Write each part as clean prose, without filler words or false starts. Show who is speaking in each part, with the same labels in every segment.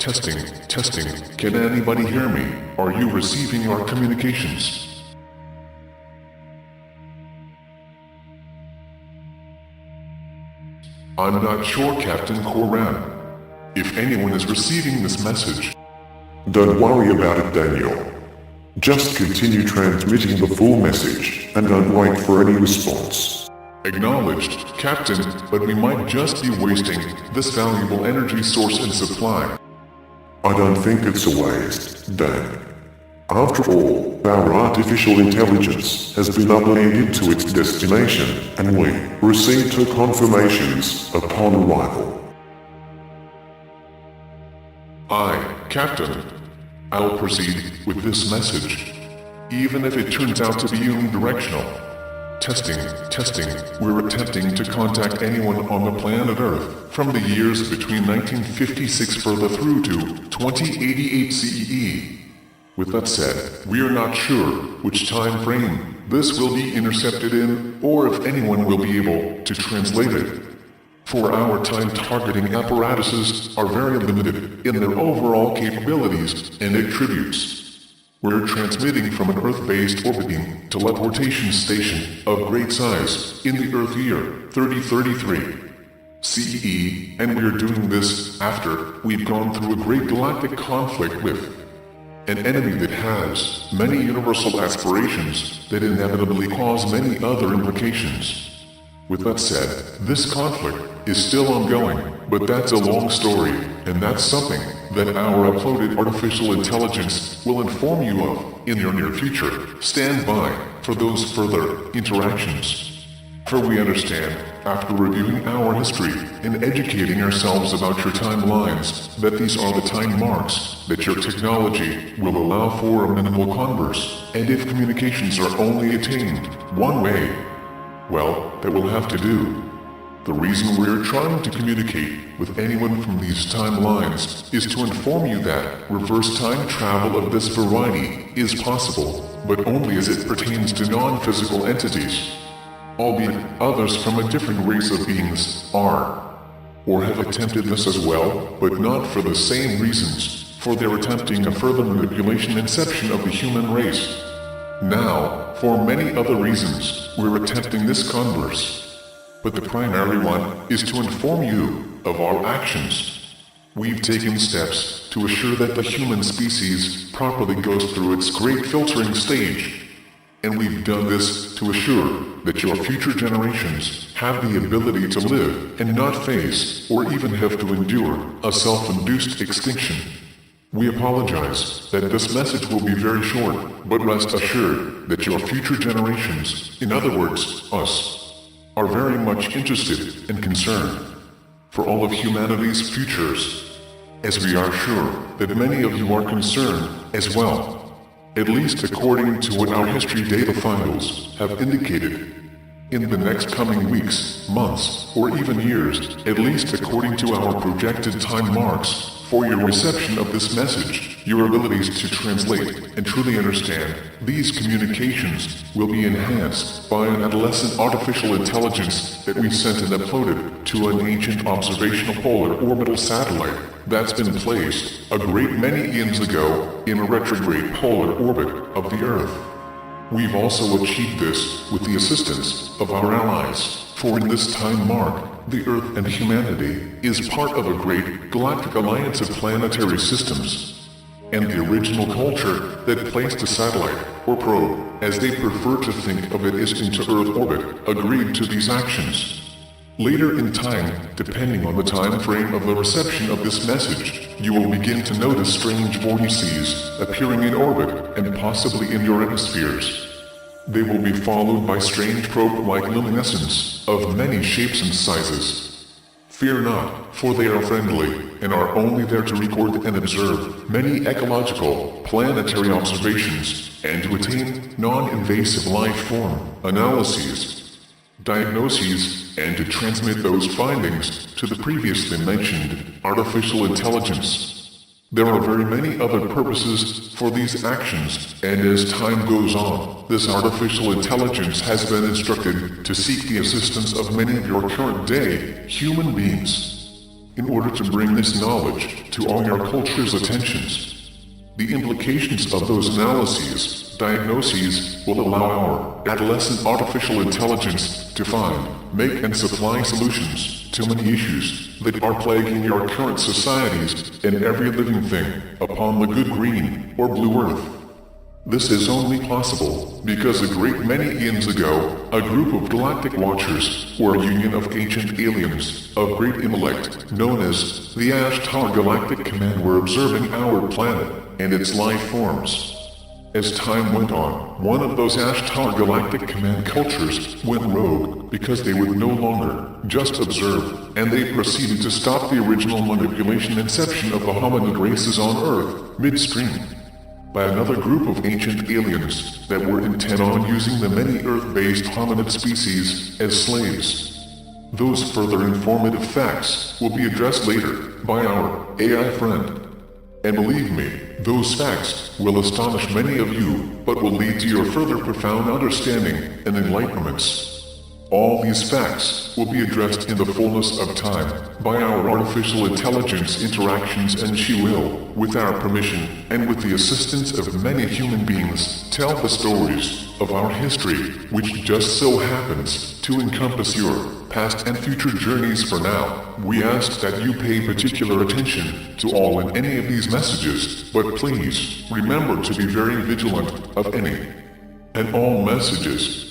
Speaker 1: Testing, testing. Can anybody hear me? Are you receiving our communications? I'm not sure, Captain Coran. If anyone is receiving this message,
Speaker 2: don't worry about it, Daniel. Just continue transmitting the full message, and don't wait for any response.
Speaker 1: Acknowledged, Captain, but we might just be wasting this valuable energy source and supply.
Speaker 2: I don't think it's a waste, Dan. After all, our artificial intelligence has been uploaded to its destination, and we received her confirmations upon arrival.
Speaker 1: Aye, Captain. I'll proceed with this message, even if it turns out to be unidirectional. Testing, testing. We're attempting to contact anyone on the planet Earth from the years between 1956 further through to 2088 CEE. With that said, we are not sure which time frame this will be intercepted in, or if anyone will be able to translate it. For our time targeting apparatuses are very limited in their overall capabilities and attributes. We're transmitting from an Earth-based orbiting teleportation station of great size in the Earth year 3033 CE, and we're doing this after we've gone through a great galactic conflict with an enemy that has many universal aspirations that inevitably cause many other implications. With that said, this conflict is still ongoing, but that's a long story, and that's something that our uploaded artificial intelligence will inform you of in your near future. Stand by for those further interactions. For we understand, after reviewing our history and educating ourselves about your timelines, that these are the time marks that your technology will allow for a minimal converse, and if communications are only attained one way, well, that will have to do. The reason we're trying to communicate with anyone from these timelines is to inform you that reverse time travel of this variety is possible, but only as it pertains to non-physical entities, albeit others from a different race of beings are, or have attempted this as well, but not for the same reasons, for they're attempting a further manipulation inception of the human race. Now, for many other reasons, we're attempting this converse. But the primary one is to inform you of our actions. We've taken steps to assure that the human species properly goes through its great filtering stage. And we've done this to assure that your future generations have the ability to live and not face or even have to endure a self-induced extinction. We apologize that this message will be very short, but rest assured that your future generations, in other words, us, are very much interested and concerned for all of humanity's futures, as we are sure that many of you are concerned as well, at least according to what our history data files have indicated. In the next coming weeks, months, or even years, at least according to our projected time marks, for your reception of this message, your abilities to translate and truly understand these communications will be enhanced by an adolescent artificial intelligence that we sent and uploaded to an ancient observational polar orbital satellite that's been placed a great many eons ago in a retrograde polar orbit of the Earth. We've also achieved this with the assistance of our allies, for in this time mark, the Earth and humanity is part of a great galactic alliance of planetary systems. and the original culture that placed a satellite, or probe, as they prefer to think of it, is into Earth orbit, agreed to these actions. Later in time, depending on the time frame of the reception of this message, you will begin to notice strange vortices appearing in orbit and possibly in your hemispheres. They will be followed by strange probe-like luminescence of many shapes and sizes. Fear not, for they are friendly and are only there to record and observe many ecological, planetary observations and to attain non-invasive life form analyses, diagnoses, and to transmit those findings to the previously mentioned artificial intelligence. There are very many other purposes for these actions, and as time goes on, this artificial intelligence has been instructed to seek the assistance of many of your current-day human beings in order to bring this knowledge to all your culture's attentions. The implications of those analyses, diagnoses, will allow our adolescent artificial intelligence to find, make, and supply solutions to many issues that are plaguing your current societies and every living thing upon the good green or blue earth. This is only possible because a great many eons ago, a group of galactic watchers, or a union of ancient aliens of great intellect, known as the Ashtar Galactic Command, were observing our planet and its life forms. As time went on, one of those Ashtar Galactic Command cultures went rogue because they would no longer just observe, and they proceeded to stop the original manipulation inception of the hominid races on Earth midstream by another group of ancient aliens that were intent on using the many Earth-based hominid species as slaves. Those further informative facts will be addressed later by our AI friend. And believe me, those facts will astonish many of you, but will lead to your further profound understanding and enlightenments. All these facts will be addressed in the fullness of time by our artificial intelligence interactions, and she will, with our permission and with the assistance of many human beings, tell the stories of our history, which just so happens to encompass your past and future journeys. For now, we ask that you pay particular attention to all and any of these messages, but please remember to be very vigilant of any and all messages.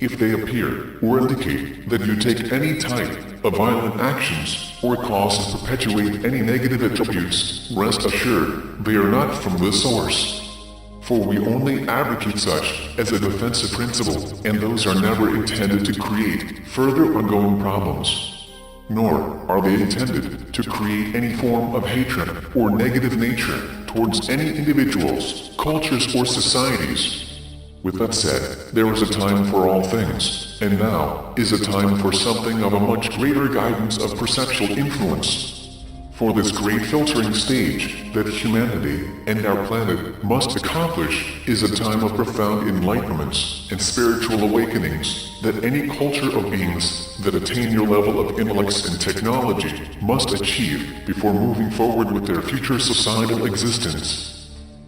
Speaker 1: If they appear or indicate that you take any type of violent actions or cause and perpetuate any negative attributes, rest assured they are not from the source. For we only advocate such as a defensive principle, and those are never intended to create further ongoing problems. Nor are they intended to create any form of hatred or negative nature towards any individuals, cultures, or societies. With that said, there is a time for all things, and now is a time for something of a much greater guidance of perceptual influence. For this great filtering stage that humanity and our planet must accomplish is a time of profound enlightenments and spiritual awakenings that any culture of beings that attain your level of intellects and technology must achieve before moving forward with their future societal existence.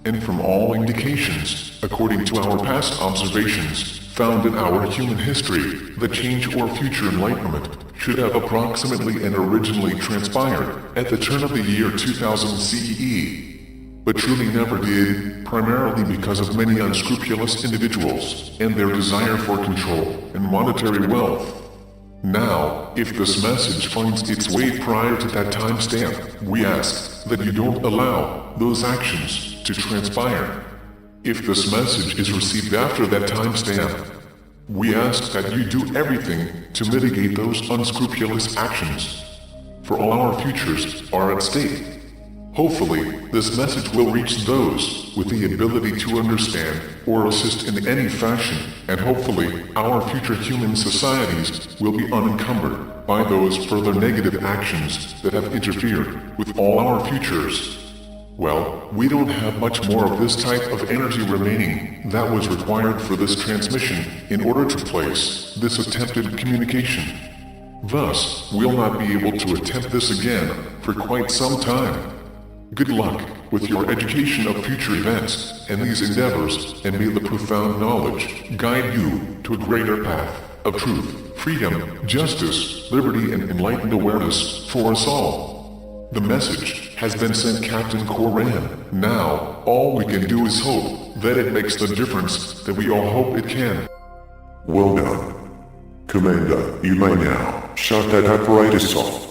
Speaker 1: And from all indications, according to our past observations, found in our human history, the change or future enlightenment should have approximately and originally transpired at the turn of the year 2000 CE, but truly never did, primarily because of many unscrupulous individuals and their desire for control and monetary wealth. Now, if this message finds its way prior to that timestamp, we ask that you don't allow those actions to transpire. If this message is received after that timestamp, we ask that you do everything to mitigate those unscrupulous actions, for all our futures are at stake. Hopefully, this message will reach those with the ability to understand or assist in any fashion, and hopefully, our future human societies will be unencumbered by those further negative actions that have interfered with all our futures. Well, we don't have much more of this type of energy remaining that was required for this transmission in order to place this attempted communication. Thus, we'll not be able to attempt this again for quite some time. Good luck with your education of future events and these endeavors, and may the profound knowledge guide you to a greater path of truth, freedom, justice, liberty, and enlightened awareness for us all. The message has been sent Captain Coran. Now, all we can do is hope that it makes the difference that we all hope it can.
Speaker 2: Well done. Commander, you may now shut that apparatus off.